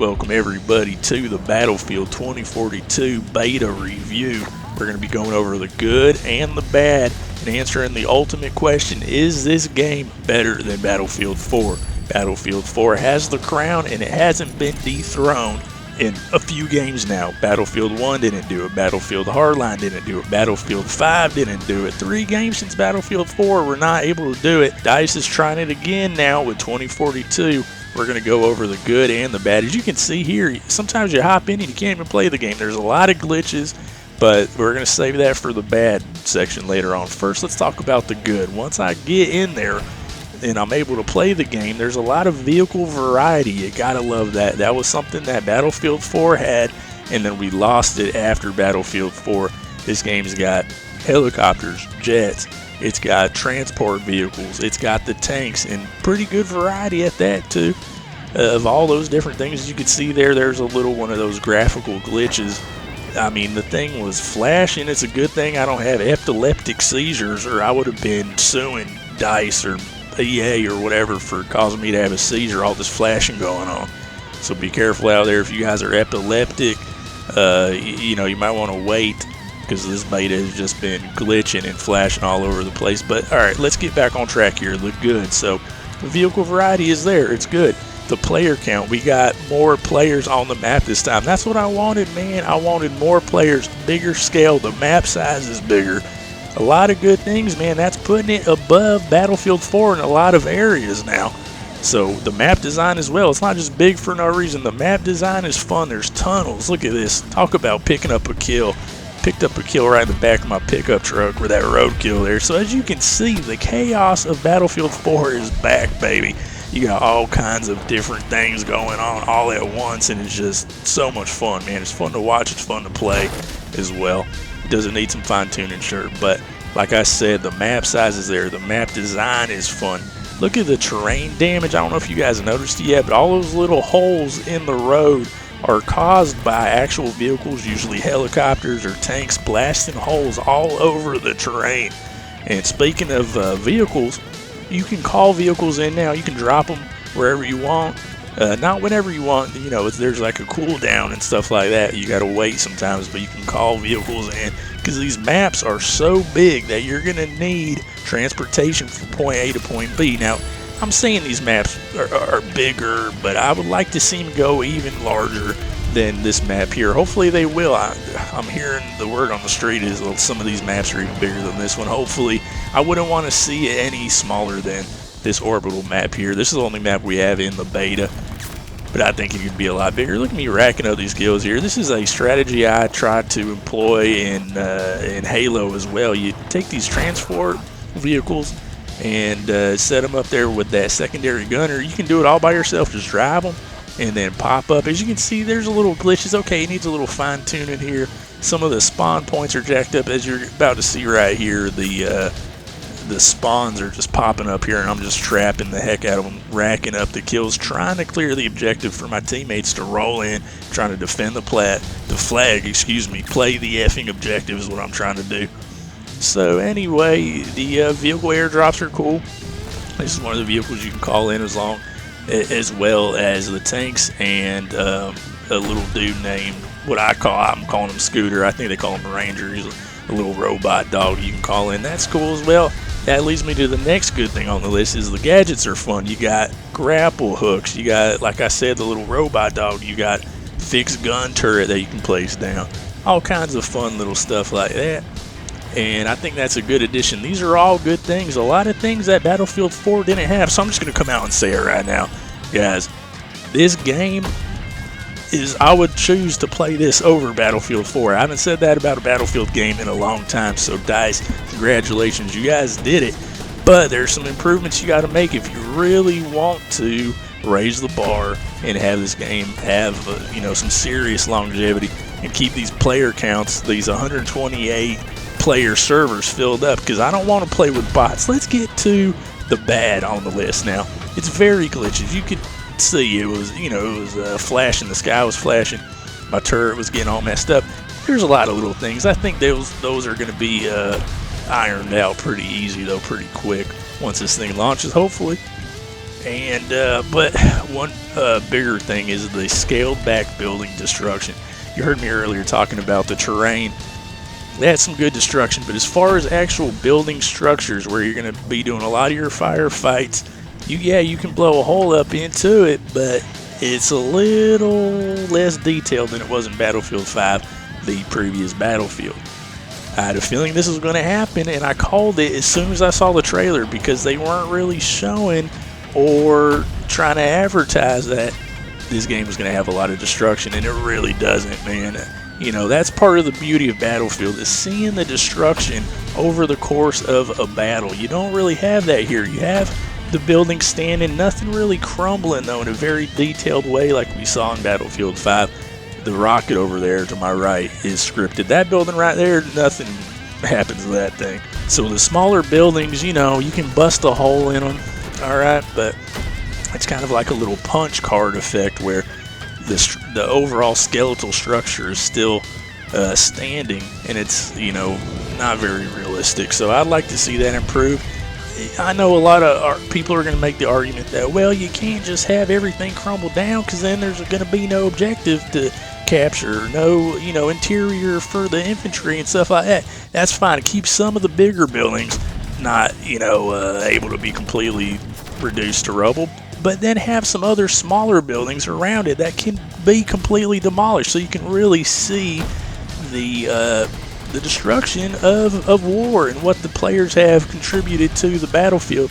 Welcome everybody to the Battlefield 2042 beta review. We're going to be going over the good and the bad and answering the ultimate question: is this game better than Battlefield 4? Battlefield 4 has the crown and it hasn't been dethroned in a few games now. Battlefield 1 didn't do it, Battlefield Hardline didn't do it, Battlefield 5 didn't do it. 3 games since Battlefield 4 were not able to do it. DICE is trying it again now with 2042. We're going to go over the good and the bad. As you can see here, sometimes you hop in and you can't even play the game. There's a lot of glitches, but we're going to save that for the bad section later on. First, let's talk about the good. Once I get in there and I'm able to play the game, there's a lot of vehicle variety. You got to love that. That was something that Battlefield 4 had, and then we lost it after Battlefield 4. This game's got helicopters, jets, it's got transport vehicles, it's got the tanks, and pretty good variety at that too, of all those different things. As you can see there's a little one of those graphical glitches. I mean, the thing was flashing. It's a good thing I don't have epileptic seizures, or I would have been suing DICE or EA or whatever for causing me to have a seizure, all this flashing going on. So be careful out there if you guys are epileptic. You might want to wait, because this beta has just been glitching and flashing all over the place. But alright, let's get back on track here. Look good. So the vehicle variety is there. It's good. The player count, we got more players on the map this time. That's what I wanted, man. I wanted more players, bigger scale. The map size is bigger. A lot of good things, man. That's putting it above Battlefield 4 in a lot of areas now. So the map design as well, it's not just big for no reason. The map design is fun. There's tunnels. Look at this. Talk about picking up a kill. Picked up a kill right in the back of my pickup truck with that roadkill there. So as you can see, the chaos of Battlefield 4 is back, baby. You got all kinds of different things going on all at once, and it's just so much fun, man. It's fun to watch, it's fun to play as well. It doesn't need some fine-tuning, sure, but like I said, the map size is there. The map design is fun. Look at the terrain damage. I don't know if you guys noticed it yet, but all those little holes in the road are caused by actual vehicles, usually helicopters or tanks, blasting holes all over the terrain. And speaking of vehicles, you can call vehicles in now. You can drop them wherever you want, not whenever you want. You know, there's like a cooldown and stuff like that. You got to wait sometimes, but you can call vehicles in, because these maps are so big that you're going to need transportation from point A to point B. Now, I'm saying these maps are bigger, but I would like to see them go even larger than this map here. Hopefully they will. I'm hearing the word on the street is some of these maps are even bigger than this one. Hopefully, I wouldn't want to see it any smaller than this orbital map here. This is the only map we have in the beta, but I think it could be a lot bigger. Look at me racking up these kills here. This is a strategy I tried to employ in Halo as well. You take these transport vehicles and set them up there with that secondary gunner. You can do it all by yourself. Just drive them and then pop up. As you can see, there's a little glitches. Okay, it needs a little fine tuning here. Some of the spawn points are jacked up, as you're about to see right here. The spawns are just popping up here, and I'm just trapping the heck out of them, racking up the kills, trying to clear the objective for my teammates to roll in, trying to defend the flag, play the effing objective is what I'm trying to do. So anyway, the vehicle airdrops are cool. This is one of the vehicles you can call in, as well as the tanks and a little dude named, I'm calling him Scooter. I think they call him Ranger. He's a little robot dog you can call in. That's cool as well. That leads me to the next good thing on the list is the gadgets are fun. You got grapple hooks. You got, like I said, the little robot dog. You got fixed gun turret that you can place down. All kinds of fun little stuff like that. And I think that's a good addition. These are all good things. A lot of things that Battlefield 4 didn't have. So I'm just going to come out and say it right now. Guys, this game I would choose to play this over Battlefield 4. I haven't said that about a Battlefield game in a long time. So DICE, congratulations. You guys did it. But there's some improvements you got to make if you really want to raise the bar and have this game have some serious longevity and keep these player counts, these 128 player servers filled up, because I don't want to play with bots. Let's get to the bad on the list now. It's very glitchy. You could see it was flashing. The sky was flashing. My turret was getting all messed up. There's a lot of little things. I think those are going to be ironed out pretty easy, though, pretty quick once this thing launches, hopefully. And but one bigger thing is the scaled back building destruction. You heard me earlier talking about the terrain. They had some good destruction, but as far as actual building structures where you're going to be doing a lot of your firefights, you can blow a hole up into it, but it's a little less detailed than it was in Battlefield 5, the previous Battlefield. I had a feeling this was going to happen, and I called it as soon as I saw the trailer because they weren't really showing or trying to advertise that this game was going to have a lot of destruction, and it really doesn't, man. You know, that's part of the beauty of Battlefield, is seeing the destruction over the course of a battle. You don't really have that here. You have the building standing, nothing really crumbling, though, in a very detailed way like we saw in Battlefield 5. The rocket over there to my right is scripted. That building right there, nothing happens to that thing. So the smaller buildings, you know, you can bust a hole in them, all right, but it's kind of like a little punch card effect where the overall skeletal structure is still standing, and it's, you know, not very realistic. So I'd like to see that improve. I know a lot of people are going to make the argument that, well, you can't just have everything crumble down because then there's going to be no objective to capture, no, you know, interior for the infantry and stuff like that. That's fine. Keep some of the bigger buildings not, you know, able to be completely reduced to rubble, but then have some other smaller buildings around it that can be completely demolished, so you can really see the destruction of war and what the players have contributed to the battlefield.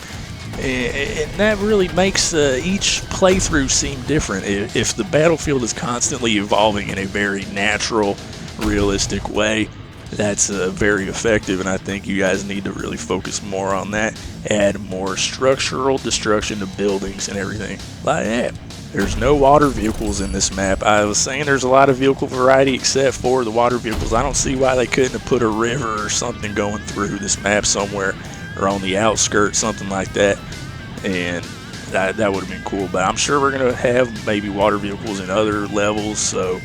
And that really makes each playthrough seem different. If the battlefield is constantly evolving in a very natural, realistic way, that's very effective, and I think you guys need to really focus more on that. Add more structural destruction to buildings and everything like that. There's no water vehicles in this map. I was saying there's a lot of vehicle variety except for the water vehicles. I don't see why they couldn't have put a river or something going through this map somewhere, or on the outskirts, something like that, and that would have been cool. But I'm sure we're going to have maybe water vehicles in other levels, so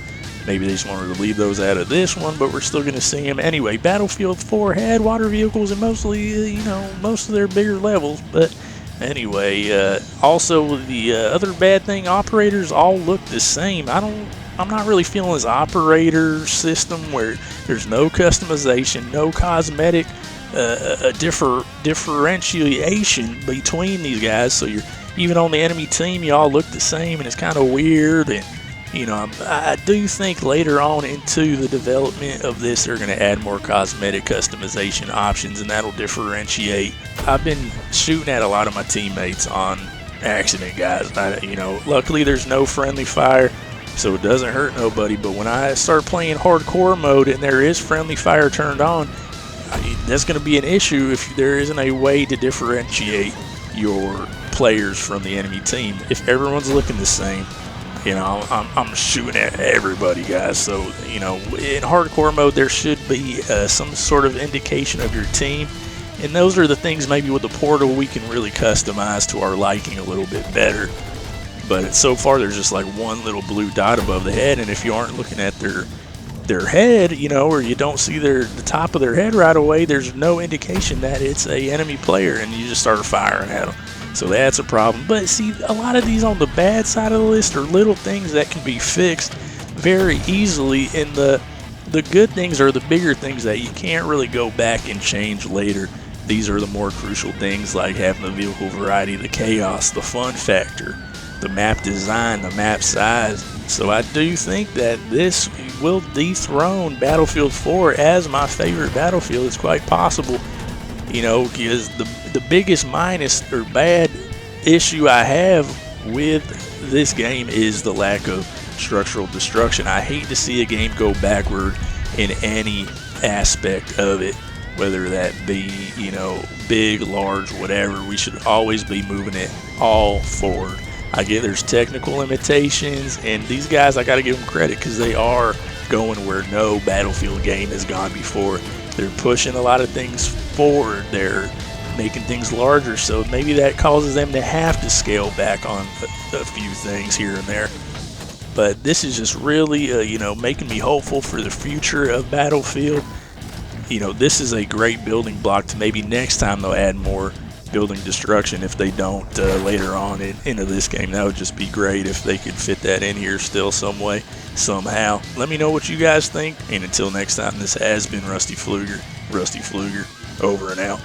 maybe they just wanted to leave those out of this one, but we're still going to see them. Anyway, Battlefield 4 had water vehicles in mostly, you know, most of their bigger levels, but anyway, also the other bad thing, operators all look the same. I'm not really feeling this operator system where there's no customization, no cosmetic differentiation between these guys. So you're, even on the enemy team, you all look the same, and it's kind of weird. And you know, I do think later on into the development of this, they're going to add more cosmetic customization options, and that'll differentiate. I've been shooting at a lot of my teammates on accident, guys. You know, luckily there's no friendly fire, so it doesn't hurt nobody. But when I start playing hardcore mode and there is friendly fire turned on, that's going to be an issue if there isn't a way to differentiate your players from the enemy team. If everyone's looking the same, you know, I'm shooting at everybody, guys. So, you know, in hardcore mode, there should be some sort of indication of your team. And those are the things maybe with the portal we can really customize to our liking a little bit better. But so far, there's just like one little blue dot above the head. And if you aren't looking at their head, you know, or you don't see the top of their head right away, there's no indication that it's a enemy player, and you just start firing at them. So that's a problem. But see, a lot of these on the bad side of the list are little things that can be fixed very easily, and the good things are the bigger things that you can't really go back and change later. These are the more crucial things, like having the vehicle variety, the chaos, the fun factor, the map design, the map size. So I do think that this will dethrone Battlefield 4 as my favorite Battlefield. It's quite possible, you know, because the biggest minus or bad issue I have with this game is the lack of structural destruction. I hate to see a game go backward in any aspect of it, whether that be, you know, big, large, whatever. We should always be moving it all forward. I get there's technical limitations, and these guys, I got to give them credit because they are going where no Battlefield game has gone before. They're pushing a lot of things forward. They're making things larger, so maybe that causes them to have to scale back on a few things here and there. But this is just really, you know, making me hopeful for the future of Battlefield. You know, this is a great building block to maybe next time they'll add more building destruction if they don't later on into this game. That would just be great if they could fit that in here still some way, somehow. Let me know what you guys think, and until next time, this has been Rusty Pfluger, over and out.